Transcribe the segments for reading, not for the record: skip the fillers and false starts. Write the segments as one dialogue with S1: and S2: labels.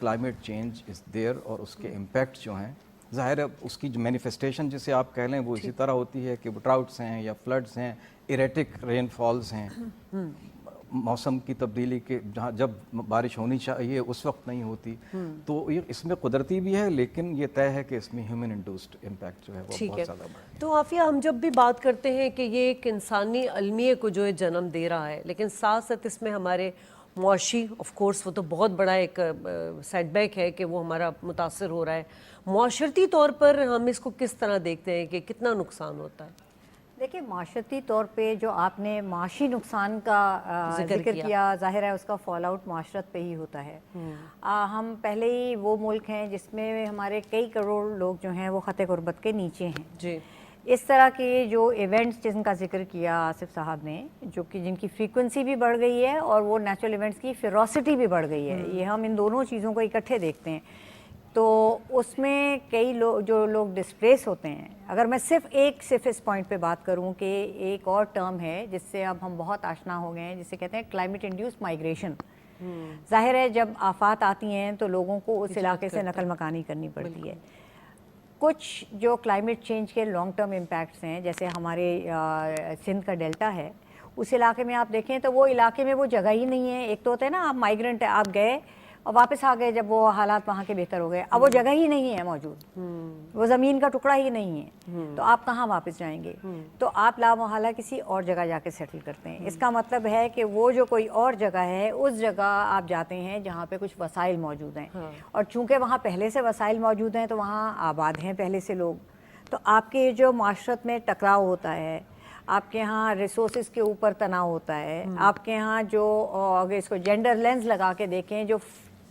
S1: Climate change is there اور اس کے impact جو ہیں ظاہر ہے اس کی جو مینیفیسٹیشن جسے آپ کہہ لیں وہ اسی طرح ہوتی ہے کہ ڈراؤٹس ہیں یا فلڈس ہیں, ایریٹک رین فالز ہیں, موسم کی تبدیلی کے جہاں جب بارش ہونی چاہیے اس وقت نہیں ہوتی. تو یہ اس میں قدرتی بھی ہے لیکن یہ طے ہے کہ اس میں ہیومن انڈیوسڈ امپیکٹ جو ہے وہ بہت زیادہ بڑھ ہے.
S2: تو عافیہ, ہم جب بھی بات کرتے ہیں کہ یہ ایک انسانی المیہ کو جو ہے جنم دے رہا ہے, لیکن ساتھ ساتھ اس میں ہمارے معاشی, آف کورس وہ تو بہت بڑا ایک سیٹ بیک ہے کہ وہ ہمارا متاثر ہو رہا ہے, معاشرتی طور پر ہم اس کو کس طرح دیکھتے ہیں کہ کتنا نقصان ہوتا ہے؟
S3: دیکھیں, معاشرتی طور پہ جو آپ نے معاشی نقصان کا ذکر کیا, ظاہر ہے اس کا فال آؤٹ معاشرت پہ ہی ہوتا ہے. ہم پہلے ہی وہ ملک ہیں جس میں ہمارے کئی کروڑ لوگ جو ہیں وہ خط غربت کے نیچے ہیں.
S2: جی,
S3: اس طرح کے جو ایونٹس جن کا ذکر کیا آصف صاحب نے, جو کہ جن کی فریکوینسی بھی بڑھ گئی ہے اور وہ نیچرل ایونٹس کی فیروسٹی بھی بڑھ گئی ہے, یہ ہم ان دونوں چیزوں کو اکٹھے دیکھتے ہیں. تو اس میں کئی لوگ جو لوگ ڈسپلیس ہوتے ہیں, اگر میں صرف اس پوائنٹ پہ بات کروں کہ ایک اور ٹرم ہے جس سے اب ہم بہت آشنا ہو گئے ہیں, جسے کہتے ہیں کلائمیٹ انڈیوس مائگریشن. ظاہر ہے جب آفات آتی ہیں تو لوگوں کو اس علاقے سے نقل مکانی کرنی پڑتی ہے. کچھ جو کلائمیٹ چینج کے لانگ ٹرم امپیکٹس ہیں, جیسے ہمارے سندھ کا ڈیلٹا ہے, اس علاقے میں آپ دیکھیں تو وہ علاقے میں وہ جگہ ہی نہیں ہے. ایک تو ہوتا ہے نا, آپ مائیگرنٹ, آپ گئے اور واپس آ گئے جب وہ حالات وہاں کے بہتر ہو گئے, اب وہ جگہ ہی نہیں ہے موجود, وہ زمین کا ٹکڑا ہی نہیں ہے, تو آپ کہاں واپس جائیں گے؟ تو آپ لامحالہ کسی اور جگہ جا کے سیٹل کرتے ہیں. اس کا مطلب ہے کہ وہ جو کوئی اور جگہ ہے اس جگہ آپ جاتے ہیں جہاں پہ کچھ وسائل موجود ہیں, اور چونکہ وہاں پہلے سے وسائل موجود ہیں تو وہاں آباد ہیں پہلے سے لوگ, تو آپ کے جو معاشرت میں ٹکراؤ ہوتا ہے, آپ کے یہاں ریسورسز کے اوپر تناؤ ہوتا ہے, آپ کے یہاں جو, اگر اس کو جینڈر لینز لگا کے دیکھیں, جو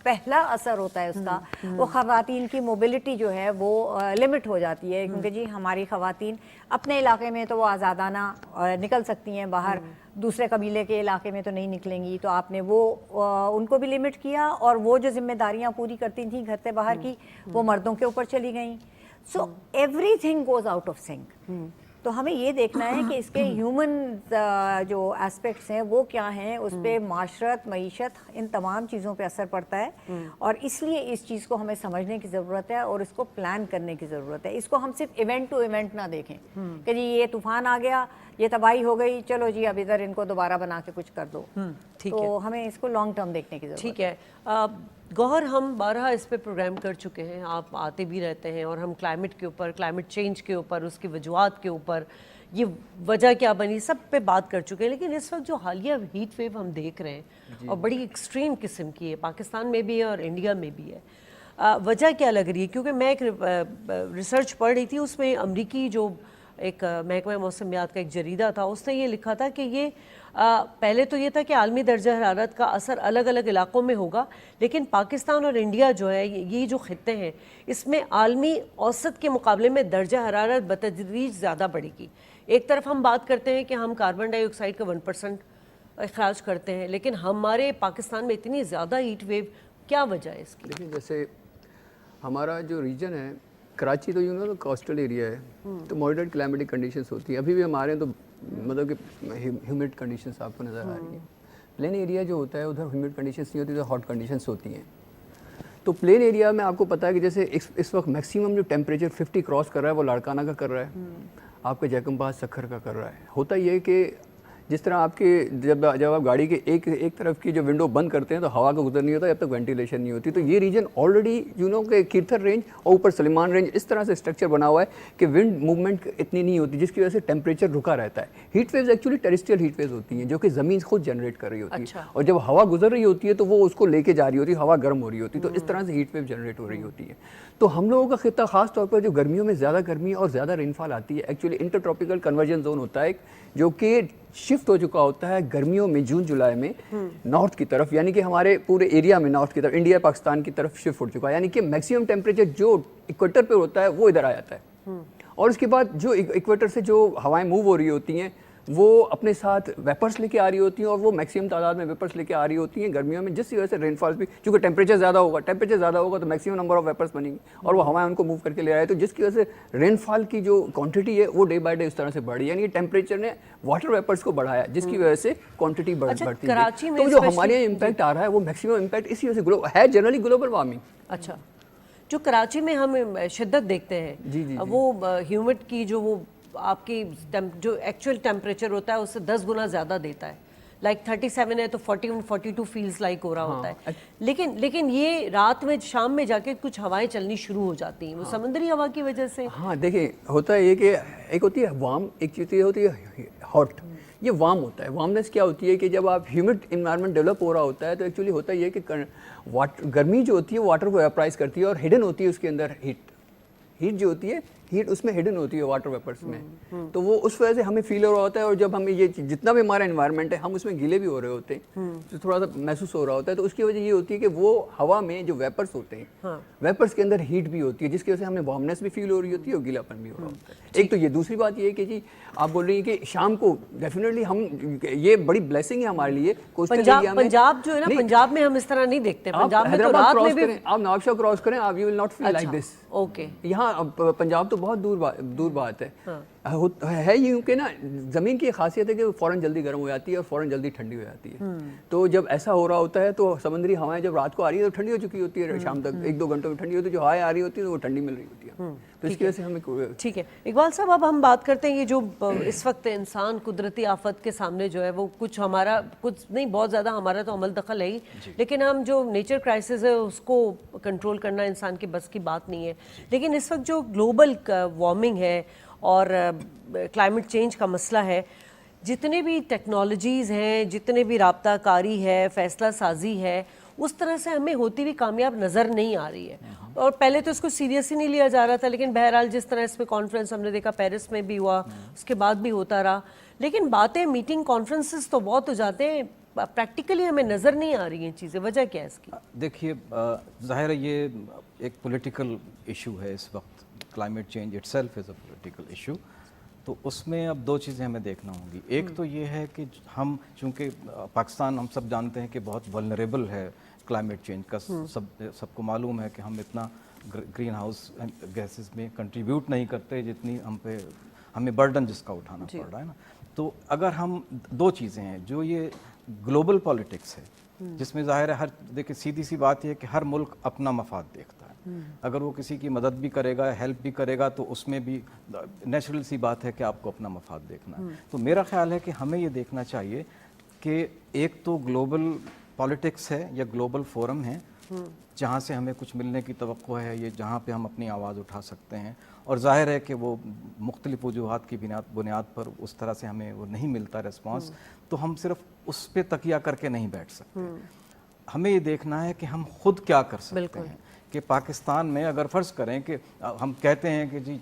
S3: پہلا اثر ہوتا ہے اس کا, وہ خواتین کی موبلٹی جو ہے وہ لمٹ ہو جاتی ہے. کیونکہ جی ہماری خواتین اپنے علاقے میں تو وہ آزادانہ نکل سکتی ہیں باہر, دوسرے قبیلے کے علاقے میں تو نہیں نکلیں گی, تو آپ نے وہ ان کو بھی لمٹ کیا, اور وہ جو ذمہ داریاں پوری کرتی تھیں گھر سے باہر کی, وہ مردوں کے اوپر چلی گئیں. So everything goes out of sync. تو ہمیں یہ دیکھنا ہے کہ اس کے ہیومن جو اسپیکٹس ہیں وہ کیا ہیں, اس پہ معاشرت, معیشت, ان تمام چیزوں پہ اثر پڑتا ہے, اور اس لیے اس چیز کو ہمیں سمجھنے کی ضرورت ہے اور اس کو پلان کرنے کی ضرورت ہے. اس کو ہم صرف ایونٹ ٹو ایونٹ نہ دیکھیں کہ جی یہ طوفان آ گیا, یہ تباہی ہو گئی, چلو جی اب ادھر ان کو دوبارہ بنا کے کچھ کر دو. تو ہمیں اس کو لانگ ٹرم دیکھنے کی ضرورت ہے.
S2: ٹھیک ہے گوہر, ہم بارہا اس پہ پروگرام کر چکے ہیں, آپ آتے بھی رہتے ہیں, اور ہم کلائمیٹ کے اوپر, کلائمیٹ چینج کے اوپر, اس کی وجوہات کے اوپر, یہ وجہ کیا بنی, سب پہ بات کر چکے ہیں. لیکن اس وقت جو حالیہ ہیٹ ویو ہم دیکھ رہے ہیں, اور بڑی ایکسٹریم قسم کی ہے, پاکستان میں بھی ہے اور انڈیا میں بھی ہے, وجہ کیا لگ رہی ہے؟ کیونکہ میں ایک ریسرچ پڑھ رہی تھی, اس میں امریکی جو ایک محکمہ موسمیات کا ایک جریدہ تھا, اس نے یہ لکھا تھا کہ یہ پہلے تو یہ تھا کہ عالمی درجہ حرارت کا اثر الگ الگ علاقوں میں ہوگا, لیکن پاکستان اور انڈیا جو ہے, یہ جو خطے ہیں, اس میں عالمی اوسط کے مقابلے میں درجہ حرارت بتدریج زیادہ بڑھے گی. ایک طرف ہم بات کرتے ہیں کہ ہم کاربن ڈائی آکسائڈ کا 1% اخراج کرتے ہیں, لیکن ہمارے پاکستان میں اتنی زیادہ ہیٹ ویو, کیا وجہ ہے اس کی؟
S4: دیکھیں, جیسے ہمارا جو ریجن ہے, کراچی تو تو کوسٹل ایریا ہے, تو ماڈریٹ کلائمیٹک کنڈیشنز ہوتی ہیں. ابھی بھی ہمارے تو مطلب کہ ہیومڈ کنڈیشنز آپ کو نظر آ رہی ہیں. پلین ایریا جو ہوتا ہے ادھر ہیومڈ کنڈیشنز نہیں ہوتی, ادھر ہاٹ کنڈیشنز ہوتی ہیں. تو پلین ایریا میں آپ کو پتہ ہے کہ جیسے اس وقت میکسیمم جو ٹیمپریچر 50 کراس کر رہا ہے وہ لاڑکانہ کا کر رہا ہے, آپ کا جیکم باز سکھر کا کر رہا ہے. ہوتا یہ ہے کہ جس طرح آپ کے جب آپ گاڑی کے ایک طرف کی جو ونڈو بند کرتے ہیں تو ہوا کا گزر نہیں ہوتا جب تک وینٹیلیشن نہیں ہوتی. تو یہ ریجن آلریڈی کہ کیرتھر رینج اور اوپر سلیمان رینج اس طرح سے اسٹرکچر بنا ہوا ہے کہ ونڈ موومنٹ اتنی نہیں ہوتی, جس کی وجہ سے ٹیمپریچر رکا رہتا ہے. Heat waves actually terrestrial heat waves ہوتی ہیں جو کہ زمین خود جنریٹ کر رہی ہوتی ہے, اور جب ہوا گزر رہی ہوتی ہے تو وہ اس کو لے کے جا رہی ہوتی ہے, ہوا گرم ہو رہی ہوتی ہے, تو اس طرح سے ہیٹ ویو جنریٹ ہو رہی ہوتی ہے. تو ہم لوگوں کا خطہ خاص طور پر جو گرمیوں میں زیادہ گرمی اور زیادہ رین فال آتی ہے, actually inter tropical convergence zone ہوتا ہے جو کہ شفٹ ہو چکا ہوتا ہے گرمیوں میں جون جولائی میں نارتھ کی طرف, یعنی کہ ہمارے پورے ایریا میں نارتھ کی طرف, انڈیا پاکستان کی طرف شفٹ ہو چکا ہے. یعنی کہ میکسیمم ٹیمپریچر جو ایکویٹر پہ ہوتا ہے وہ ادھر آ جاتا ہے, اور اس کے بعد جو ایکویٹر سے جو ہوائیں موو ہو رہی ہوتی ہیں وہ اپنے ساتھ ویپرس لے کے آ رہی ہوتی ہیں اور وہ میکسیمم تعداد میں ویپرس لے کے آ رہی ہوتی ہیں گرمیوں میں, جس کی وجہ سے رین فال بھی, چونکہ ٹیمپریچر زیادہ ہوگا تو میکسیمم نمبر آف ویپرس بنیں گی اور وہ ہوائیں ان کو موو کر کے لے آئے, تو جس کی وجہ سے رین فال کی جو کوانٹٹی ہے وہ ڈے بائی ڈے اس طرح سے بڑھ رہی ہے, یعنی ٹیمپریچر نے واٹر ویپرس کو بڑھایا جس کی وجہ سے کوانٹٹی بڑھتی ہے. تو جو ہمارے یہاں امپیکٹ آ رہا ہے وہ میکسیمم امپیکٹ اسی وجہ سے ہے جنرلی گلوبل وارمنگ.
S2: اچھا, جو کراچی میں ہم شدت دیکھتے ہیں وہ ہیومڈ کی جو وہ آپ کی جو ایکچوئل ٹیمپریچر ہوتا ہے اس سے 10 گنا زیادہ دیتا ہے, لائک 37 ہے تو 41 42 فیلز لائک ہو رہا ہوتا ہے, لیکن یہ رات میں شام میں جا کے کچھ ہوائیں چلنی شروع ہو جاتی ہیں, وہ سمندری ہوا کی وجہ سے.
S4: ہاں دیکھیں ہوتا ہے یہ کہ ایک ہوتی ہے وارم, ایک چیز ہوتی ہے ہاٹ. یہ وارم ہوتا ہے. وارمنیس کیا ہوتی ہے کہ جب آپ ہیومڈ انوائرمنٹ ڈیولپ ہو رہا ہوتا ہے تو ایکچولی ہوتا یہ ہے کہ گرمی جو ہوتی ہے واٹر کو ویپرائز کرتی ہے اور ہڈن ہوتی ہے اس کے اندر ہیٹ جو ہوتی ہے, ہیٹ اس میں ہڈن ہوتی ہے واٹر ویپرس میں, تو وہ اس وجہ سے ہمیں فیل ہو رہا ہوتا ہے. اور جب ہمیں یہ جتنا بھی ہمارا انوائرمنٹ ہے ہم اس میں گیلے بھی ہو رہے ہوتے ہیں, تو تھوڑا سا محسوس ہو رہا ہوتا ہے. تو اس کی وجہ یہ ہوتی ہے کہ وہ ہوا میں جو ویپرس ہوتے ہیں ویپرس کے اندر ہیٹ بھی ہوتی ہے جس کی وجہ سے ہمیں وارمنیس بھی فیل ہو رہی ہوتی ہے اور گیلا پن بھی ہو رہا ہوتا ہے. ایک تو یہ, دوسری بات یہ ہے کہ جی آپ بول رہی ہیں کہ شام کو ڈیفینیٹلی ہم, یہ بڑی بلیسنگ ہے ہمارے لیے.
S2: پنجاب جو ہے نا, پنجاب میں ہم اس طرح نہیں دیکھتے. پنجاب میں تو رات میں بھی
S4: آپ نوابشاہ کراس کریں آپ, you will not feel like this.
S2: Okay,
S4: یہاں پنجاب تو بہت دور بات ہے یوں کہ نا زمین کی خاصیت ہے کہ فوراً جلدی گرم ہو جاتی ہے اور فوراً جلدی ٹھنڈی ہو جاتی ہے. تو جب ایسا ہو رہا ہوتا ہے تو سمندری ہوائیں جب رات کو آ رہی ہے تو ٹھنڈی ہو چکی ہوتی ہے, شام تک 1-2 گھنٹوں میں ٹھنڈی ہوتی ہے, جو ہوائیں آ رہی ہوتی ہیں وہ ٹھنڈی مل رہی ہوتی ہے. تو اس کی وجہ سے ہمیں
S2: ٹھیک ہے. اقبال صاحب اب ہم بات کرتے ہیں یہ جو اس وقت انسان قدرتی آفت کے سامنے جو ہے وہ کچھ ہمارا کچھ نہیں, بہت زیادہ ہمارا تو عمل دخل ہے ہی, لیکن ہم جو نیچر کرائسس ہے اس کو کنٹرول کرنا انسان کے بس کی بات نہیں ہے. لیکن اس وقت جو گلوبل وارمنگ ہے اور کلائمیٹ چینج کا مسئلہ ہے, جتنے بھی ٹیکنالوجیز ہیں, جتنے بھی رابطہ کاری ہے, فیصلہ سازی ہے, اس طرح سے ہمیں ہوتی ہوئی کامیاب نظر نہیں آ رہی ہے. اور پہلے تو اس کو سیریس ہی نہیں لیا جا رہا تھا, لیکن بہرحال جس طرح اس میں کانفرنس ہم نے دیکھا پیرس میں بھی ہوا, اس کے بعد بھی ہوتا رہا, لیکن باتیں میٹنگ کانفرنسز تو بہت ہو جاتے ہیں, پریکٹیکلی ہمیں نظر نہیں آ رہی ہیں چیزیں. وجہ کیا ہے اس کی؟
S1: دیکھیے ظاہر ہے یہ ایک پولیٹیکل ایشو ہے اس وقت. Climate change it self is a political issue. تو اس میں اب 2 چیزیں ہمیں دیکھنا ہوں گی. ایک تو یہ ہے کہ ہم چونکہ پاکستان ہم سب جانتے ہیں کہ بہت ولنریبل ہے کلائمیٹ چینج کا, سب کو معلوم ہے کہ ہم اتنا گرین ہاؤس گیسز میں کنٹریبیوٹ نہیں کرتے جتنی ہمیں برڈن جس کا اٹھانا پڑ رہا ہے نا. تو اگر ہم 2 چیزیں ہیں جو یہ گلوبل پالیٹکس ہے جس میں ظاہر ہے دیکھیں سیدھی سی بات یہ ہے کہ ہر ملک اپنا مفاد دیکھتا ہے. اگر وہ کسی کی مدد بھی کرے گا, ہیلپ بھی کرے گا, تو اس میں بھی نیچرل سی بات ہے کہ آپ کو اپنا مفاد دیکھنا ہے. تو میرا خیال ہے کہ ہمیں یہ دیکھنا چاہیے کہ ایک تو گلوبل پالیٹکس ہے یا گلوبل فورم ہے جہاں سے ہمیں کچھ ملنے کی توقع ہے, یہ جہاں پہ ہم اپنی آواز اٹھا سکتے ہیں. اور ظاہر ہے کہ وہ مختلف وجوہات کی بنیاد پر اس طرح سے ہمیں وہ نہیں ملتا ریسپانس, تو ہم صرف اس پہ تکیہ کر کے نہیں بیٹھ سکتے. ہمیں یہ دیکھنا ہے کہ ہم خود کیا کر سکتے ہیں. کہ پاکستان میں اگر فرض کریں کہ ہم کہتے ہیں کہ جی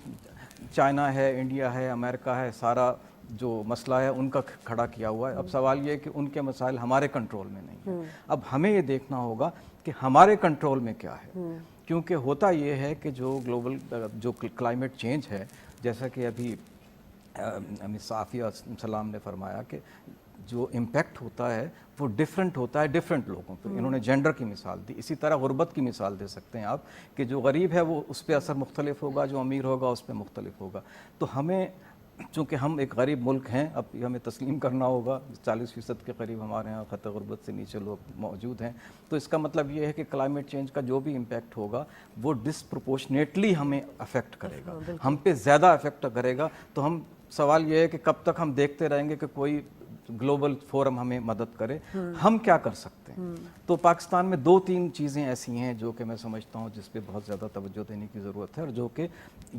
S1: چائنا ہے, انڈیا ہے, امریکہ ہے, سارا جو مسئلہ ہے ان کا کھڑا کیا ہوا ہے. اب سوال یہ ہے کہ ان کے مسائل ہمارے کنٹرول میں نہیں ہیں. اب ہمیں یہ دیکھنا ہوگا کہ ہمارے کنٹرول میں کیا ہے, کیونکہ ہوتا یہ ہے کہ جو گلوبل جو کلائمیٹ چینج ہے, جیسا کہ ابھی صافیہ سلام نے فرمایا کہ جو امپیکٹ ہوتا ہے وہ ڈیفرنٹ ہوتا ہے ڈیفرنٹ لوگوں پہ. انہوں نے جینڈر کی مثال دی, اسی طرح غربت کی مثال دے سکتے ہیں آپ کہ جو غریب ہے وہ اس پہ اثر مختلف ہوگا, جو امیر ہوگا اس پہ مختلف ہوگا. تو ہمیں چونکہ ہم ایک غریب ملک ہیں, اب ہمیں تسلیم کرنا ہوگا 40% کے قریب ہمارے ہاں خط غربت سے نیچے لوگ موجود ہیں. تو اس کا مطلب یہ ہے کہ کلائمیٹ چینج کا جو بھی امپیکٹ ہوگا وہ ڈسپروپورشنیٹلی ہمیں افیکٹ کرے گا, ہم پہ زیادہ افیکٹ کرے گا. تو ہم سوال یہ ہے کہ کب تک ہم دیکھتے رہیں گے کہ کوئی گلوبل فورم ہمیں مدد کرے, ہم کیا کر سکتے ہیں. تو پاکستان میں 2-3 چیزیں ایسی ہیں جو کہ میں سمجھتا ہوں جس پہ بہت زیادہ توجہ دینے کی ضرورت ہے, اور جو کہ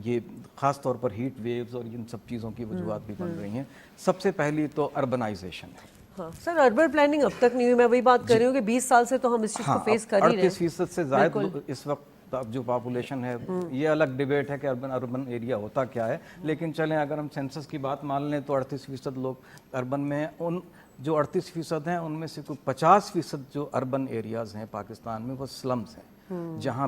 S1: یہ خاص طور پر ہیٹ ویوز اور ان سب چیزوں کی وجوہات بھی بن رہی ہیں. سب سے پہلی تو اربنائزیشن ہے.
S2: ہاں سر, اربن پلاننگ اب تک نہیں ہوئی. میں وہی بات کر رہی ہوں کہ 20 سال سے تو ہم اس چیز کو فیس کر ہی رہے ہیں.
S1: 38% سے زائد اس وقت اب جو پاپولیشن ہے, یہ الگ ڈیبیٹ ہے کہ اربن ایریا ہوتا کیا ہے, لیکن چلیں اگر ہم سینسس کی بات مان لیں تو 38% لوگ اربن میں ہیں. ان جو 38% ہیں ان میں سے کوئی 50% جو اربن ایریاز ہیں پاکستان میں وہ سلمز ہیں, جہاں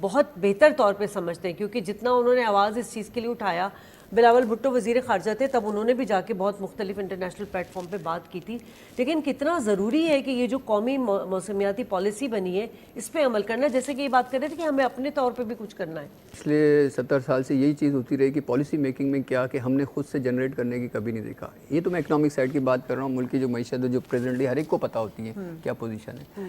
S2: بہت بہتر طور پہ سمجھتے ہیں، کیونکہ جتنا انہوں نے آواز اس چیز کے لیے اٹھایا، بلاول بھٹو وزیر خارجہ تھے تب انہوں نے بھی جا کے بہت مختلف انٹرنیشنل پلیٹ فارم پہ بات کی تھی، لیکن کتنا ضروری ہے کہ یہ جو قومی موسمیاتی پالیسی بنی ہے اس پہ عمل کرنا، جیسے کہ یہ بات کر رہے تھے کہ ہمیں اپنے طور پہ بھی کچھ کرنا ہے.
S4: پچھلے 70 سال سے یہی چیز ہوتی رہی کہ پالیسی میکنگ میں کیا کہ ہم نے خود سے جنریٹ کرنے کی کبھی نہیں دیکھا. یہ تو میں اکنامک سائڈ کی بات کر رہا ہوں، ملک کی جو معیشت ہے جو پریزنٹلی ہر ایک کو پتہ ہوتی ہے کیا پوزیشن ہے،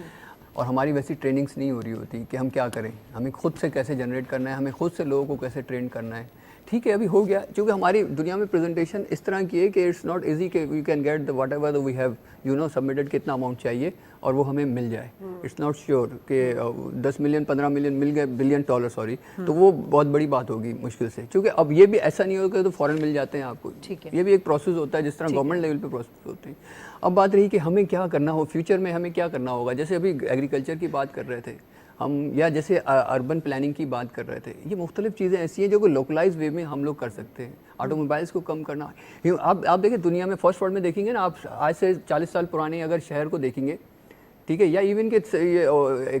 S4: اور ہماری ویسی ٹریننگس نہیں ہو رہی ہوتی کہ ہم کیا کریں، ہمیں خود سے کیسے جنریٹ کرنا ہے، ہمیں خود سے لوگوں کو کیسے ٹرین کرنا ہے. ٹھیک ہے ابھی ہو گیا، چونکہ ہماری دنیا میں پریزنٹیشن اس طرح کی ہے کہ اٹس ناٹ ایزی کہ we can get whatever we have submitted کتنا اماؤنٹ چاہیے اور وہ ہمیں مل جائے. اٹس ناٹ شیور کہ 10 ملین 15 ملین مل گئے بلین ڈالر سوری، تو وہ بہت بڑی بات ہوگی مشکل سے، کیونکہ اب یہ بھی ایسا نہیں ہوگا کہ تو فوراً مل جاتے ہیں آپ کو. یہ بھی ایک پروسیس ہوتا ہے جس طرح گورنمنٹ لیول پہ پروسیس ہوتے ہیں. اب بات رہی کہ ہمیں کیا کرنا ہو فیوچر میں، ہمیں کیا کرنا ہوگا. جیسے ابھی ایگریکلچر کی بات کر رہے تھے ہم، یا جیسے اربن پلاننگ کی بات کر رہے تھے، یہ مختلف چیزیں ایسی ہیں جو کہ لوکلائز وے میں ہم لوگ کر سکتے ہیں. آٹو موبائلس کو کم کرنا، آپ دیکھیں دنیا میں فرسٹ ورلڈ میں دیکھیں گے نا، آپ آج سے 40 سال پرانے اگر شہر کو دیکھیں گے، ٹھیک ہے، یا ایون کہ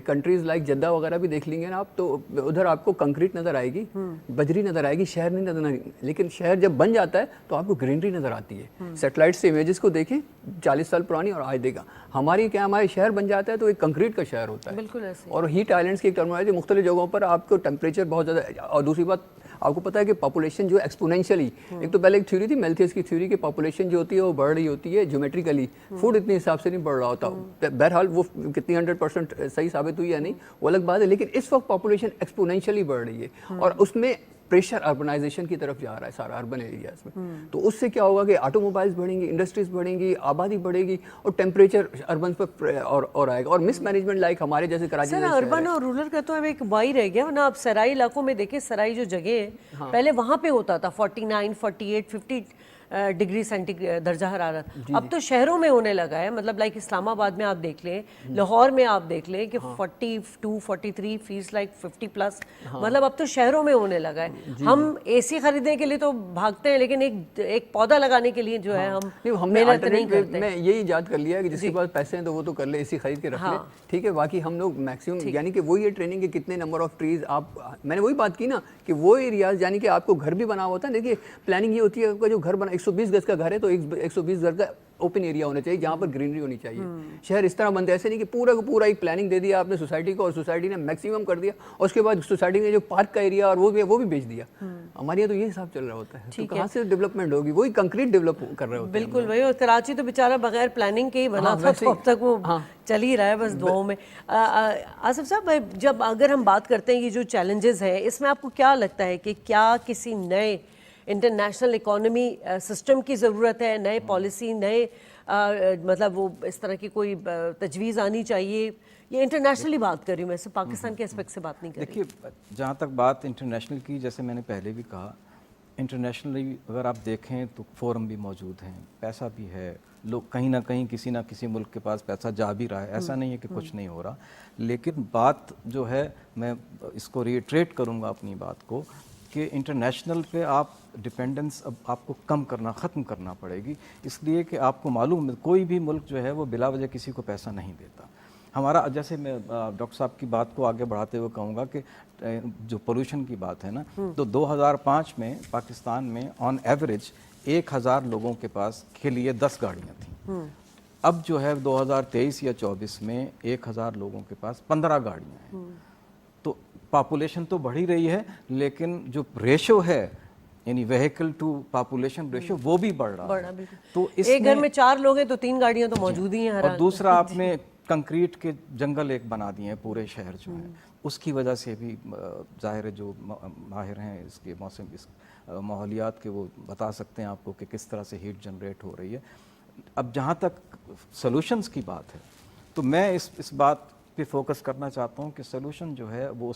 S4: کنٹریز لائک جدہ وغیرہ بھی دیکھ لیں گے نا آپ، تو ادھر آپ کو کنکریٹ نظر آئے گی، بجری نظر آئے گی، شہر نہیں نظر آئے گی. لیکن شہر جب بن جاتا ہے تو آپ کو گرینری نظر آتی ہے. سیٹلائٹ سے امیجز کو دیکھیں 40 سال پرانی اور آج دیکھا ہماری کیا، ہمارے شہر بن جاتا ہے تو ایک کنکریٹ کا شہر ہوتا ہے.
S2: بالکل ایسے.
S4: اور ہیٹ آئلینڈس کی ایک ٹرمینالوجی، مختلف جگہوں پر آپ کو ٹیمپریچر بہت زیادہ. اور دوسری بات آپ کو پتہ ہے کہ پاپولیشن جو ایکسپونینشلی، ایک تو پہلے ایک تھیوری تھی میلتھیس کی تھیوری کہ پاپولیشن جو ہوتی ہے وہ بڑھ رہی ہوتی ہے جیومیٹریکلی، فوڈ اتنے حساب سے نہیں بڑھ رہا ہوتا. بہرحال وہ کتنی 100% صحیح ثابت ہوئی یا نہیں وہ الگ بات ہے، لیکن اس وقت پاپولیشن ایکسپونینشلی بڑھ رہی ہے اور اس میں پریشر اربنائزیشن کی طرف جا رہا ہے سارا اربن ایریاز میں. تو اس سے کیا ہوگا کہ آٹو موبائلز بڑھیں گی، انڈسٹریز بڑھیں گی، آبادی بڑھے گی اور ٹیمپریچر اربن پر اور آئے گا. اور مس مینجمنٹ لائک ہمارے جیسے کراچی
S2: سر اربن اور رورل کا تو ایک وائی رہ گیا نا. آپ سرائی علاقوں میں دیکھیں، سرائی جو جگہ ہے پہلے وہاں پہ ہوتا تھا 49 48 50 ڈگری سینٹیگریڈ درجہ حرارت، اب تو شہروں میں ہونے لگا ہے. مطلب لائک اسلام آباد میں آپ دیکھ لیں، لاہور میں آپ دیکھ لیں کہ 42 43 فیلز لائک 50+، مطلب اب تو شہروں میں ہونے لگا ہے. ہم اے سی خریدنے کے لیے تو بھاگتے ہیں، لیکن ایک پودا لگانے کے لیے جو ہے ہم محنت نہیں کرتے.
S4: میں یہی ایجاد کر لیا کہ جس کے پاس پیسے ہیں تو وہ تو کر لے، اے سی خرید کے رکھ لے، ٹھیک ہے. باقی ہم لوگ میکسیمم یعنی کہ وہی ہے ٹریننگ کے کتنے نمبر آف ٹریز آپ، میں نے وہی بات کی نا کہ وہ ایریاز یعنی کہ آپ کو گھر بھی بنا ہوتا ہے. دیکھیے پلاننگ یہ ہوتی ہے کہ جو گھر بنا 120 گز کا گھر ہے تو 120 گز کا اوپن ایریا ہونا چاہیے جہاں پر گرینری ہونی چاہیے. شہر اس طرح بنتے ایسے نہیں کہ پورا کا پورا ایک پلاننگ دے دیا آپ نے سوسائٹی کو اور سوسائٹی نے میکسیمم کر دیا اور اس کے بعد سوسائٹی نے جو پارک کا ایریا اور وہ بھی بیچ دیا. ہمارے یہاں تو یہ حساب چل رہا ہوتا ہے. تو کہاں سے ڈیولپمنٹ ہوگی؟ وہی کنکریٹ ڈیولپ کر رہے ہوتے ہیں.
S2: بالکل وہی. اور کراچی تو بیچارہ بغیر پلاننگ کے ہی بنا تھا، تو اب تک وہ چل ہی رہا ہے بس دعاؤں میں. آصف صاحب، جب اگر ہم بات کرتے ہیں یہ جو چیلنجز ہیں، اس میں آپ کو کیا لگتا ہے کہ کیا کسی نئے انٹرنیشنل اکانومی سسٹم کی ضرورت ہے، نئے پالیسی، نئے مطلب وہ اس طرح کی کوئی تجویز آنی چاہیے؟ یہ انٹرنیشنلی بات کر رہی ہوں میں، صرف پاکستان کے اسپیکٹ سے بات نہیں کر رہی.
S1: دیکھیے جہاں تک بات انٹرنیشنل کی، جیسے میں نے پہلے بھی کہا، انٹرنیشنلی اگر آپ دیکھیں تو فورم بھی موجود ہیں، پیسہ بھی ہے، لوگ کہیں نہ کہیں کسی نہ کسی ملک کے پاس پیسہ جا بھی رہا ہے، ایسا نہیں ہے کہ کچھ نہیں ہو رہا. لیکن بات جو ہے، میں اس کو ریٹریٹ کروں گا اپنی بات کو، کہ انٹرنیشنل پہ آپ ڈپینڈنس اب آپ کو کم کرنا، ختم کرنا پڑے گی. اس لیے کہ آپ کو معلوم ہے کوئی بھی ملک جو ہے وہ بلا وجہ کسی کو پیسہ نہیں دیتا. ہمارا جیسے میں ڈاکٹر صاحب کی بات کو آگے بڑھاتے ہوئے کہوں گا کہ جو پولوشن کی بات ہے نا، تو 2005 میں پاکستان میں آن ایوریج 1000 لوگوں کے پاس کے لیے 10 گاڑیاں تھیں. اب جو ہے 2023 یا 24 میں 1000 لوگوں کے پاس 15 گاڑیاں ہیں. تو پاپولیشن تو بڑھ ہی رہی ہے، لیکن جو ریشو ہے یعنی وہیکل ٹو پاپولیشن ریشو وہ بھی بڑھ رہا ہے. تو اس
S2: ایک گھر میں 4 لوگ ہیں تو 3 گاڑیاں تو موجود ہی ہیں.
S1: اور دوسرا آپ نے کنکریٹ کے جنگل ایک بنا دیے ہیں پورے شہر جو ہیں، اس کی وجہ سے بھی ظاہر ہے جو ماہر ہیں اس کے موسم اس ماحولیات کے وہ بتا سکتے ہیں آپ کو کہ کس طرح سے ہیٹ جنریٹ ہو رہی ہے. اب جہاں تک سلوشنز کی بات ہے تو میں اس بات پہ فوکس کرنا چاہتا ہوں کہ سلوشن جو ہے وہ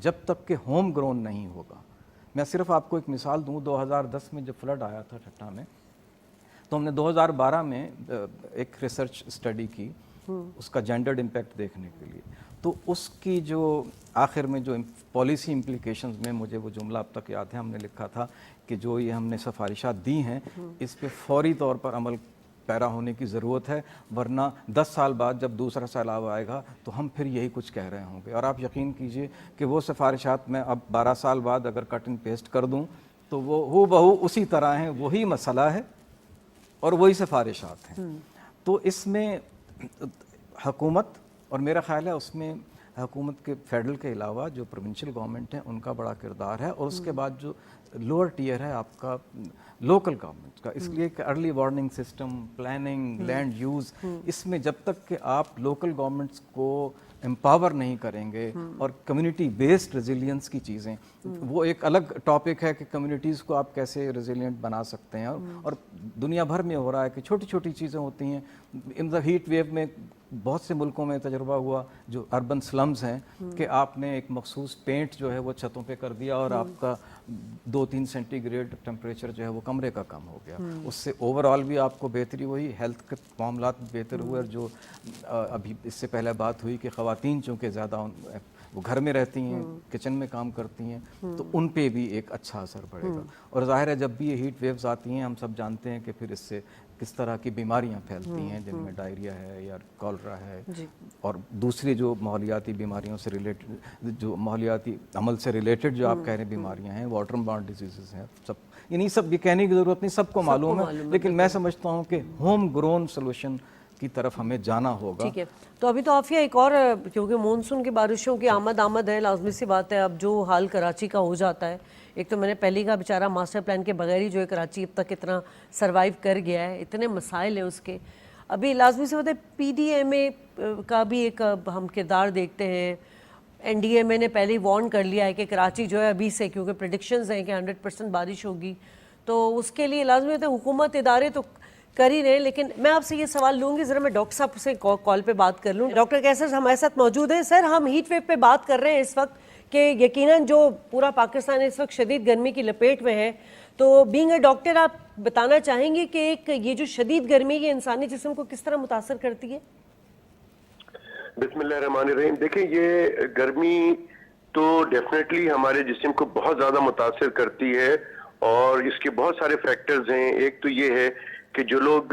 S1: جب تک کہ ہوم گرون نہیں ہوگا. میں صرف آپ کو ایک مثال دوں، 2010 میں جب فلڈ آیا تھا ٹھٹھا میں، تو ہم نے 2012 میں ایک ریسرچ اسٹڈی کی اس کا جینڈرڈ امپیکٹ دیکھنے کے لیے. تو اس کی جو آخر میں جو پالیسی امپلیکیشنز میں مجھے وہ جملہ اب تک یاد ہے، ہم نے لکھا تھا کہ جو یہ ہم نے سفارشات دی ہیں اس پہ فوری طور پر عمل پیرا ہونے کی ضرورت ہے، ورنہ 10 سال بعد جب دوسرا سیلاب آئے گا تو ہم پھر یہی کچھ کہہ رہے ہوں گے. اور آپ یقین کیجئے کہ وہ سفارشات میں اب 12 سال بعد اگر کٹ اینڈ پیسٹ کر دوں تو وہ ہو بہو اسی طرح ہیں، وہی مسئلہ ہے اور وہی سفارشات ہیں. تو اس میں حکومت، اور میرا خیال ہے اس میں حکومت کے فیڈرل کے علاوہ جو پروونشل گورنمنٹ ہیں ان کا بڑا کردار ہے، اور اس کے بعد جو لوور ٹیئر ہے آپ کا لوکل گورنمنٹ کا، اس لیے کہ early warning system, planning, land use, اس میں جب تک کہ آپ لوکل گورنمنٹس کو امپاور نہیں کریں گے اور کمیونٹی بیسڈ ریزیلینس کی چیزیں، وہ ایک الگ ٹاپک ہے کہ کمیونٹیز کو آپ کیسے ریزیلینٹ بنا سکتے ہیں. اور دنیا بھر میں ہو رہا ہے کہ چھوٹی چھوٹی چیزیں ہوتی ہیں. ان دا ہیٹ ویو میں بہت سے ملکوں میں تجربہ ہوا جو اربن سلمز ہیں کہ آپ نے ایک مخصوص پینٹ جو ہے وہ چھتوں پہ کر دیا اور آپ کا 2-3 سینٹی گریڈ ٹیمپریچر جو ہے وہ کمرے کا کم ہو گیا. اس سے اوور آل بھی آپ کو بہتری ہوئی، ہیلتھ کے معاملات بہتر ہوئے. اور جو ابھی اس سے پہلے بات ہوئی کہ خواتین چونکہ زیادہ وہ گھر میں رہتی ہیں، کچن میں کام کرتی ہیں، تو ان پہ بھی ایک اچھا اثر پڑے گا. اور ظاہر ہے جب بھی یہ ہیٹ ویوز آتی ہیں ہم سب جانتے ہیں کہ پھر اس سے کس طرح کی بیماریاں پھیلتی ہیں، جن میں ڈائریا ہے یا کالرا ہے اور دوسری جو ماحولیاتی بیماریوں سے ریلیٹڈ، جو ماحولیاتی عمل سے ریلیٹڈ جو آپ کہہ رہے ہیں بیماریاں ہیں، واٹر بارن ڈیزیزز ہیں، سب یعنی سب یہ کہنے کی ضرورت نہیں، سب کو معلوم ہے. لیکن میں سمجھتا ہوں کہ ہوم گرون سولوشن کی طرف ہمیں جانا ہوگا.
S2: ٹھیک ہے. تو ابھی تو عافیہ ایک اور، کیونکہ مونسون کی بارشوں کی آمد ہے، لازمی سی بات ہے اب جو حال کراچی کا ہو جاتا ہے. ایک تو میں نے پہلی کا بیچارہ ماسٹر پلان کے بغیر ہی جو ہے کراچی اب تک اتنا سروائیو کر گیا ہے، اتنے مسائل ہیں اس کے. ابھی لازمی سی بات ہے پی ڈی ایم اے کا بھی ایک ہم کردار دیکھتے ہیں. این ڈی ایم اے نے پہلے ہی وارن کر لیا ہے کہ کراچی جو ہے ابھی سے، کیونکہ پریڈکشنز ہیں کہ 100% بارش ہوگی، تو اس کے لیے لازمی ہوتا ہے حکومت ادارے تو کر ہی رہے. لیکن میں آپ سے یہ سوال لوں گی، ذرا میں ڈاکٹر صاحب سے کال پہ بات کر لوں. ڈاکٹر کیسر ہمارے ساتھ موجود ہیں. سر ہم ہیٹ ویو پہ بات کر رہے ہیں اس وقت کہ یقیناً جو پورا پاکستان اس وقت شدید گرمی کی لپیٹ میں ہے، تو بینگ اے ڈاکٹر آپ بتانا چاہیں گے کہ ایک یہ جو شدید گرمی یہ انسانی جسم کو کس طرح متاثر کرتی ہے؟
S5: بسم اللہ الرحمن الرحیم. دیکھیں یہ گرمی تو ڈیفینیٹلی ہمارے جسم کو بہت زیادہ متاثر کرتی ہے، اور اس کے بہت سارے فیکٹرز ہیں. ایک تو یہ ہے کہ جو لوگ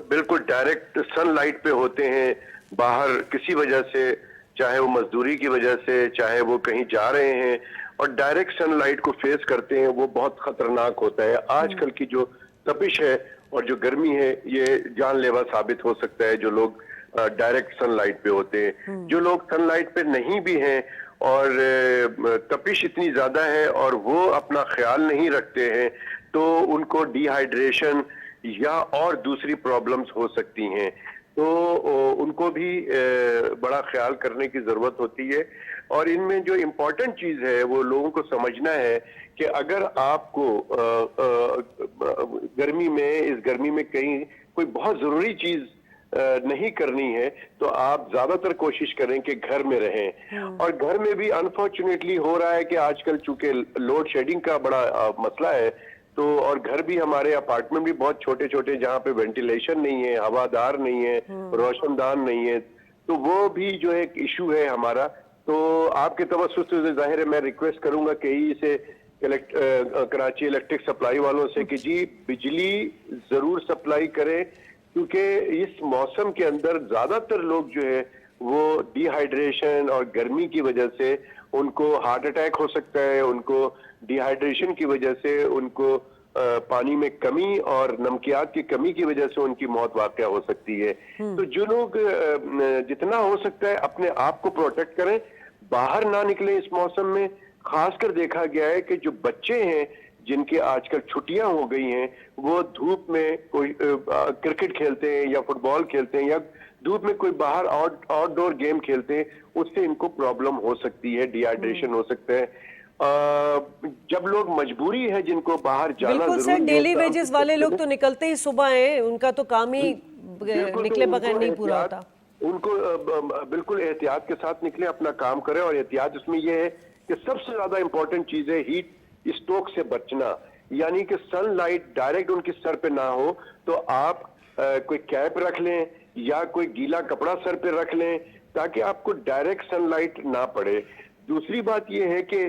S5: بالکل ڈائریکٹ سن لائٹ پہ ہوتے ہیں باہر کسی وجہ سے، چاہے وہ مزدوری کی وجہ سے، چاہے وہ کہیں جا رہے ہیں اور ڈائریکٹ سن لائٹ کو فیس کرتے ہیں، وہ بہت خطرناک ہوتا ہے. آج کل کی جو تپش ہے اور جو گرمی ہے یہ جان لیوا ثابت ہو سکتا ہے جو لوگ ڈائریکٹ سن لائٹ پہ ہوتے ہیں. جو لوگ سن لائٹ پہ نہیں بھی ہیں اور تپش اتنی زیادہ ہے اور وہ اپنا خیال نہیں رکھتے ہیں تو ان کو ڈی ہائیڈریشن یا اور دوسری پرابلمز ہو سکتی ہیں. تو ان کو بھی بڑا خیال کرنے کی ضرورت ہوتی ہے. اور ان میں جو امپورٹنٹ چیز ہے وہ لوگوں کو سمجھنا ہے کہ اگر آپ کو گرمی میں کہیں کوئی بہت ضروری چیز نہیں کرنی ہے تو آپ زیادہ تر کوشش کریں کہ گھر میں رہیں. اور گھر میں بھی انفارچونیٹلی ہو رہا ہے کہ آج کل چونکہ لوڈ شیڈنگ کا بڑا مسئلہ ہے، تو اور گھر بھی ہمارے اپارٹمنٹ بھی بہت چھوٹے چھوٹے جہاں پہ وینٹیلیشن نہیں ہے، ہوادار نہیں ہے، روشن دان نہیں ہے، تو وہ بھی جو ایک ایشو ہے ہمارا. تو آپ کے توسط سے ظاہر ہے میں ریکویسٹ کروں گا کہ سے کراچی الیکٹرک سپلائی والوں سے کہ جی بجلی ضرور سپلائی کریں، کیونکہ اس موسم کے اندر زیادہ تر لوگ جو ہے وہ ڈی ہائیڈریشن اور گرمی کی وجہ سے ان کو ہارٹ اٹیک ہو سکتا ہے، ان کو ڈی ہائیڈریشن کی وجہ سے ان کو پانی میں کمی اور نمکیات کی کمی کی وجہ سے ان کی موت واقع ہو سکتی ہے. تو جو لوگ جتنا ہو سکتا ہے اپنے آپ کو پروٹیکٹ کریں، باہر نہ نکلیں اس موسم میں. خاص کر دیکھا گیا ہے کہ جو بچے ہیں جن کے آج کل چھٹیاں ہو گئی ہیں وہ دھوپ میں کوئی کرکٹ کھیلتے ہیں یا فٹ بال کھیلتے ہیں یا دھوپ میں کوئی باہر آؤٹ ڈور گیم کھیلتے ہیں، اس سے ان کو پرابلم ہو سکتی ہے، ڈی ہائیڈریشن ہو سکتا ہے. جب لوگ مجبوری ہے جن کو باہر جانا
S2: بالکل سر، ڈیلی ویجز والے لوگ تو نکلتے ہی صبح ہیں، ان کا تو کام ہی نکلے بغیر نہیں پورا ہوتا.
S5: ان کو بالکل احتیاط کے ساتھ نکلیں، اپنا کام کریں. اور احتیاط اس میں یہ ہے کہ سب سے زیادہ امپورٹنٹ چیز ہے ہیٹ اسٹروک سے بچنا، یعنی کہ سن لائٹ ڈائریکٹ ان کے سر پہ نہ ہو تو آپ کوئی کیپ رکھ لیں یا کوئی گیلا کپڑا سر پہ رکھ لیں تاکہ آپ کو ڈائریکٹ سن لائٹ نہ پڑے. دوسری بات یہ ہے کہ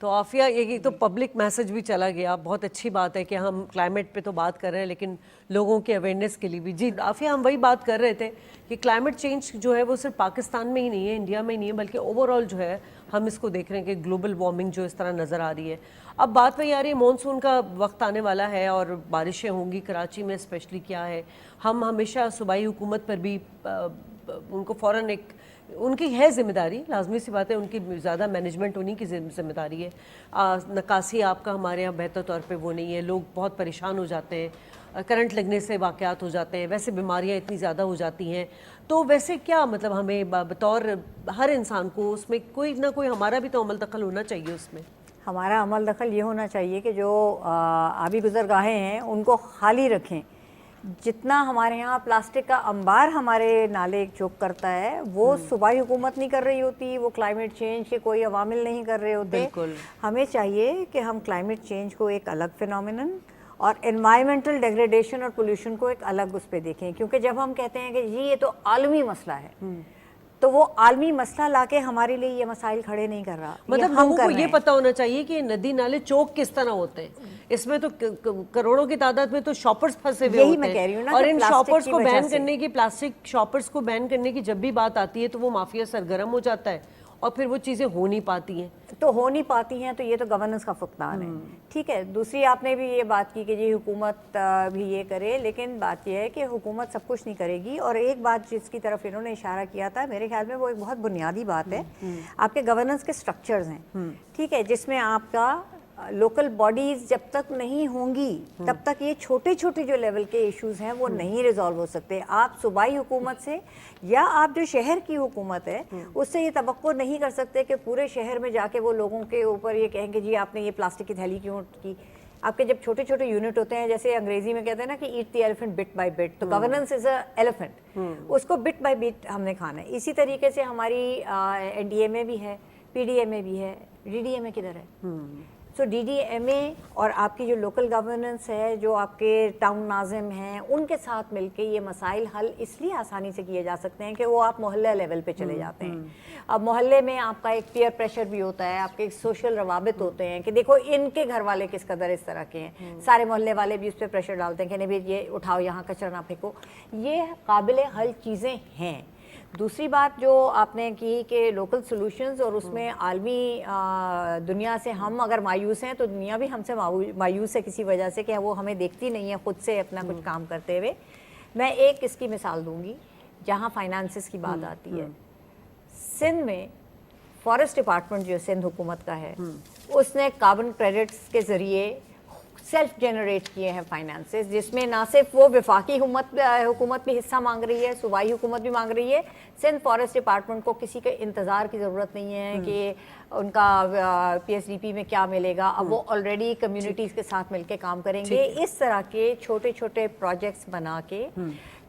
S2: تو عافیہ ایک تو پبلک میسج بھی چلا گیا, بہت اچھی بات ہے کہ ہم کلائمیٹ پہ تو بات کر رہے ہیں لیکن لوگوں کے اویئرنیس کے لیے بھی. جی عافیہ, ہم وہی بات کر رہے تھے کہ کلائمیٹ چینج جو ہے وہ صرف پاکستان میں ہی نہیں ہے, انڈیا میں ہی نہیں ہے, بلکہ اوور آل جو ہے ہم اس کو دیکھ رہے ہیں کہ گلوبل وارمنگ جو اس طرح نظر آ رہی ہے. اب بات وہی آ رہی ہے, مونسون کا وقت آنے والا ہے اور بارشیں ہوں گی کراچی میں اسپیشلی. کیا ہے, ہم ہمیشہ صوبائی حکومت پر بھی ان کو فوراً ایک ان کی ہے ذمہ داری, لازمی سی بات ہے, ان کی زیادہ مینجمنٹ انہی کی ذمہ داری ہے. نکاسی آپ کا ہمارے یہاں بہتر طور پہ وہ نہیں ہے, لوگ بہت پریشان ہو جاتے ہیں, کرنٹ لگنے سے واقعات ہو جاتے ہیں, ویسے بیماریاں اتنی زیادہ ہو جاتی ہیں. تو ویسے کیا مطلب ہمیں بطور ہر انسان کو اس میں کوئی نہ کوئی ہمارا بھی تو عمل دخل ہونا چاہیے اس میں.
S3: ہمارا عمل دخل یہ ہونا چاہیے کہ جو آبی گزرگاہیں ہیں ان کو خالی رکھیں. جتنا ہمارے ہاں پلاسٹک کا انبار ہمارے نالے چوک کرتا ہے وہ صوبائی حکومت نہیں کر رہی ہوتی, وہ کلائمیٹ چینج کے کوئی عوامل نہیں کر رہے ہوتے.
S2: بالکل.
S3: ہمیں چاہیے کہ ہم کلائمیٹ چینج کو ایک الگ فینومینن اور انوائرمنٹل ڈیگریڈیشن اور پولیوشن کو ایک الگ اس پہ دیکھیں, کیونکہ جب ہم کہتے ہیں کہ جی یہ تو عالمی مسئلہ ہے تو وہ عالمی مسئلہ لا کے ہمارے لیے یہ مسائل کھڑے نہیں کر رہا.
S2: مطلب لوگوں کو یہ پتہ ہونا چاہیے کہ ندی نالے چوک کس طرح ہوتے ہیں, اس میں تو کروڑوں کی تعداد میں تو شاپرز پھنسے ہوئے ہوتے ہیں, اور ان شاپرز کو بین کرنے کی, پلاسٹک شاپرز کو بین کرنے کی جب بھی بات آتی ہے تو وہ مافیا سرگرم ہو جاتا ہے اور پھر وہ چیزیں ہو نہیں پاتی ہیں.
S3: تو ہو نہیں پاتی ہیں, تو یہ تو گورننس کا فقدان ہے. ٹھیک ہے, دوسری آپ نے بھی یہ بات کی کہ جی حکومت بھی یہ کرے, لیکن بات یہ ہے کہ حکومت سب کچھ نہیں کرے گی. اور ایک بات جس کی طرف انہوں نے اشارہ کیا تھا, میرے خیال میں وہ ایک بہت بنیادی بات ہے. آپ کے گورننس کے سٹرکچرز ہیں, ٹھیک ہے, جس میں آپ کا لوکل باڈیز جب تک نہیں ہوں گی تب تک یہ چھوٹے چھوٹے جو لیول کے ایشوز ہیں وہ نہیں ریزالو ہو سکتے. آپ صوبائی حکومت سے یا آپ جو شہر کی حکومت ہے اس سے یہ توقع نہیں کر سکتے کہ پورے شہر میں جا کے وہ لوگوں کے اوپر یہ کہیں کہ جی آپ نے یہ پلاسٹک کی تھیلی کیوں کی. آپ کے جب چھوٹے چھوٹے یونٹ ہوتے ہیں, جیسے انگریزی میں کہتے ہیں نا کہ eat the elephant bit by bit, تو گورننس از اے ایلیفنٹ, اس کو بٹ بائی بٹ ہم نے کھانا ہے. اسی طریقے سے ہماری این ڈی ایم اے بھی ہے, پی ڈی ایم اے بھی ہے, ڈی ڈی ایم اے کدھر ہے؟ سو ڈی ڈی ایم اے اور آپ کی جو لوکل گورننس ہے, جو آپ کے ٹاؤن ناظم ہیں, ان کے ساتھ مل کے یہ مسائل حل اس لیے آسانی سے کیے جا سکتے ہیں کہ وہ آپ محلہ لیول پہ چلے جاتے ہیں. اب محلے میں آپ کا ایک پیئر پریشر بھی ہوتا ہے, آپ کے سوشل روابط ہوتے ہیں کہ دیکھو ان کے گھر والے کس قدر اس طرح کے ہیں, سارے محلے والے بھی اس پہ پریشر ڈالتے ہیں کہ نہیں بھی یہ اٹھاؤ, یہاں کچرا نہ پھینکو. یہ قابل حل چیزیں ہیں. دوسری بات جو آپ نے کی کہ لوکل سولوشنز, اور اس میں عالمی دنیا سے ہم اگر مایوس ہیں تو دنیا بھی ہم سے مایوس ہے کسی وجہ سے کہ وہ ہمیں دیکھتی نہیں ہے خود سے اپنا کچھ کام کرتے ہوئے. میں ایک اس کی مثال دوں گی جہاں فائنانسز کی بات آتی ہے. سندھ میں فارسٹ ڈپارٹمنٹ جو سندھ حکومت کا ہے, اس نے کاربن کریڈٹس کے ذریعے سیلف جنریٹ کیے ہیں فائنانسز, جس میں نہ صرف وہ وفاقی حکومت بھی حصہ مانگ رہی ہے, صوبائی حکومت بھی مانگ رہی ہے. سندھ فارسٹ ڈپارٹمنٹ کو کسی کے انتظار کی ضرورت نہیں ہے کہ ان کا پی ایس ڈی پی میں کیا ملے گا. اب وہ آلریڈی کمیونٹیز کے ساتھ مل کے کام کریں گے اس طرح کے چھوٹے چھوٹے پروجیکٹس بنا کے,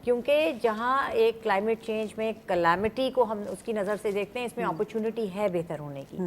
S3: کیونکہ جہاں ایک کلائمیٹ چینج میں کلیمٹی کو ہم اس کی نظر سے دیکھتے ہیں, اس میں اپرچونٹی ہے بہتر ہونے کی.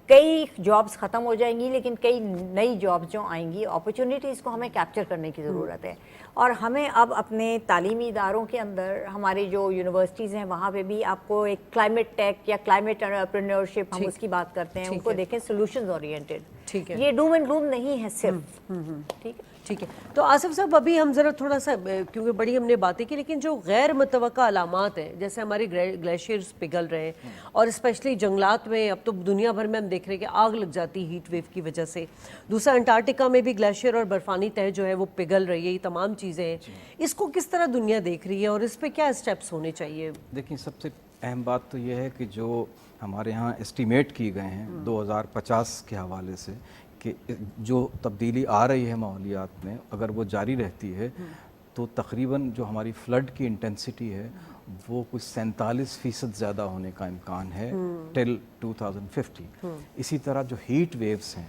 S3: کئی جابز ختم ہو جائیں گی لیکن کئی نئی جابز جو آئیں گی, اپرچونٹیز کو ہمیں کیپچر کرنے کی ضرورت ہے. اور ہمیں اب اپنے تعلیمی اداروں کے اندر, ہماری جو یونیورسٹیز ہیں وہاں پہ بھی آپ کو ایک کلائمیٹ ٹیک یا کلائمیٹ انٹرپرینیورشپ, ہم اس کی بات کرتے ہیں, ان کو دیکھیں سولوشنز اورینٹڈ. یہ ڈوم اینڈ گلوم نہیں ہے صرف. ٹھیک ہے,
S2: ٹھیک ہے. تو آصف صاحب ابھی ہم ذرا تھوڑا سا, کیونکہ بڑی ہم نے باتیں کی, لیکن جو غیر متوقع علامات ہیں جیسے ہمارے گلیشیئرز پگھل رہے ہیں, اور اسپیشلی جنگلات میں اب تو دنیا بھر میں ہم دیکھ رہے ہیں کہ آگ لگ جاتی ہے ہیٹ ویو کی وجہ سے. دوسرا انٹارکٹیکا میں بھی گلیشیئر اور برفانی تہ جو ہے وہ پگھل رہی ہے. یہ تمام چیزیں ہیں, اس کو کس طرح دنیا دیکھ رہی ہے اور اس پہ کیا اسٹیپس ہونے چاہیے؟
S1: دیکھیں, سب سے اہم بات تو یہ ہے کہ جو ہمارے ہاں اسٹیمیٹ کی گئے ہیں 2050 کے حوالے سے کہ جو تبدیلی آ رہی ہے ماحولیات میں, اگر وہ جاری رہتی ہے تو تقریباً جو ہماری فلڈ کی انٹینسٹی ہے وہ کچھ 47% زیادہ ہونے کا امکان ہے ٹل 2050. اسی طرح جو ہیٹ ویوز ہیں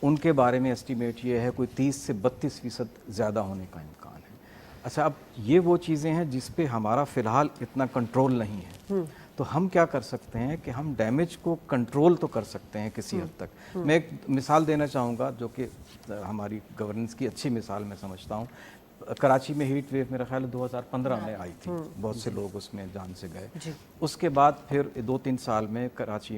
S1: ان کے بارے میں اسٹیمیٹ یہ ہے کوئی 30 سے 32% زیادہ ہونے کا امکان ہے. اچھا, اب یہ وہ چیزیں ہیں جس پہ ہمارا فی الحال اتنا کنٹرول نہیں ہے, تو ہم کیا کر سکتے ہیں کہ ہم ڈیمیج کو کنٹرول تو کر سکتے ہیں کسی حد تک. میں ایک مثال دینا چاہوں گا جو کہ ہماری گورننس کی اچھی مثال میں سمجھتا ہوں. کراچی میں ہیٹ ویو میرا خیال 2015 میں آئی تھی, بہت سے لوگ اس میں جان سے گئے. اس کے بعد پھر 2-3 سال میں کراچی